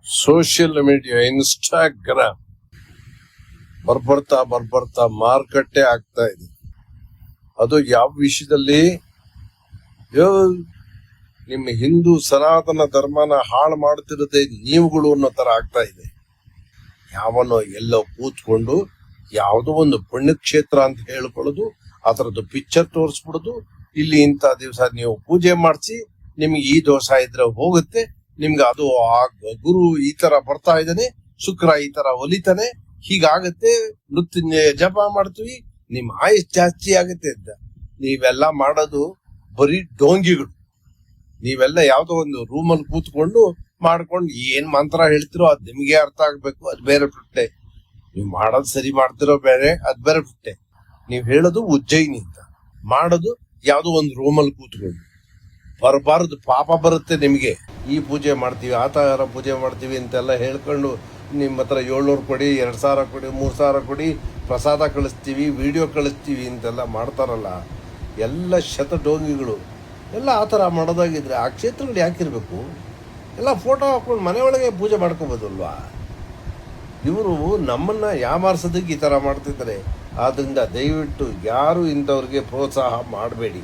Social media Instagram ಬರ್ಬರ್ತಾ ಮಾರುಕಟ್ಟೆ ಆಗ್ತಾ ಇದೆ. ಅದು ಯಾವ ವಿಷಯದಲ್ಲಿ? ನಿಮ್ಮ ಹಿಂದೂ ಸನಾತನ ಧರ್ಮನ ಹಾಳು ಮಾಡ್ತಿರೋದೇ ನೀವುಗಳು ಅನ್ನೋ ತರ ಆಗ್ತಾ ಇದೆ. ಯಾವನೋ ಎಲ್ಲೋ ಕೂತ್ಕೊಂಡು ಯಾವುದೋ ಒಂದು ಪುಣ್ಯಕ್ಷೇತ್ರ ಅಂತ ಹೇಳ್ಕೊಳ್ಳೋದು, ಅದರದ್ದು ಪಿಕ್ಚರ್ ತೋರಿಸ್ಬಿಡೋದು, ಇಲ್ಲಿ ಇಂಥ ದಿವಸ ನೀವು ಪೂಜೆ ಮಾಡಿಸಿ ನಿಮ್ಗೆ ಈ ದೋಷ ಇದ್ರೆ ಹೋಗುತ್ತೆ, ನಿಮ್ಗೆ ಅದು ಆ ಗುರು ಈ ತರ ಬರ್ತಾ ಇದ್ದಾನೆ, ಶುಕ್ರ ಈ ತರ ಒಲಿತಾನೆ, ಹೀಗಾಗತ್ತೆ, ಮೃತ್ಯು ಜಪ ಮಾಡ್ತೀವಿ, ನಿಮ್ ಆಯುಷ್ ಜಾಸ್ತಿ ಆಗುತ್ತೆ ಅಂತ. ನೀವೆಲ್ಲ ಮಾಡೋದು ಬರೀ ಡೋಂಗಿಗಳು. ನೀವೆಲ್ಲ ಯಾವ್ದೋ ಒಂದು ರೂಮಲ್ಲಿ ಕೂತ್ಕೊಂಡು ಮಾಡ್ಕೊಂಡು ಏನ್ ಮಂತ್ರ ಹೇಳ್ತಿರೋ ಅದ್ ನಿಮ್ಗೆ ಅರ್ಥ ಆಗ್ಬೇಕು, ಅದ್ ಬೇರೆ ಬಿಟ್ಟೆ. ನೀವ್ ಮಾಡೋದು ಸರಿ ಮಾಡ್ತಿರೋ ಬೇರೆ, ಅದ್ ಬೇರೆ ಬಿಟ್ಟೆ. ನೀವ್ ಹೇಳೋದು ಉಜ್ಜಯಿನಿ ಅಂತ, ಮಾಡೋದು ಯಾವ್ದೋ ಒಂದು ರೂಮಲ್ಲಿ ಕೂತ್ಕೊಂಡು. ಬರಬಾರದು, ಪಾಪ ಬರುತ್ತೆ ನಿಮ್ಗೆ. ಈ ಪೂಜೆ ಮಾಡ್ತೀವಿ, ಆ ತರ ಪೂಜೆ ಮಾಡ್ತೀವಿ ಅಂತೆಲ್ಲ ಹೇಳ್ಕೊಂಡು ನಿಮ್ಮ ಹತ್ರ 700 ಕೊಡಿ, 2000 ಕೊಡಿ, 3000 ಕೊಡಿ, ಪ್ರಸಾದ ಕಳಿಸ್ತೀವಿ, ವಿಡಿಯೋ ಕಳಿಸ್ತೀವಿ ಅಂತೆಲ್ಲ ಮಾಡ್ತಾರಲ್ಲ, ಎಲ್ಲ ಶತಡೋಂಗಿಗಳು. ಎಲ್ಲ ಆ ಥರ ಮಾಡೋದಾಗಿದ್ರೆ ಆ ಕ್ಷೇತ್ರಗಳು ಯಾಕಿರ್ಬೇಕು? ಎಲ್ಲ ಫೋಟೋ ಹಾಕೊಂಡು ಮನೆಯೊಳಗೆ ಪೂಜೆ ಮಾಡ್ಕೋಬೋದಲ್ವಾ? ಇವರು ನಮ್ಮನ್ನ ಯಾಮಾರಿಸೋದಕ್ಕೆ ಈ ಥರ ಮಾಡ್ತಿದ್ದಾರೆ. ಆದ್ರಿಂದ ದಯವಿಟ್ಟು ಯಾರು ಇಂಥವ್ರಿಗೆ ಪ್ರೋತ್ಸಾಹ ಮಾಡಬೇಡಿ.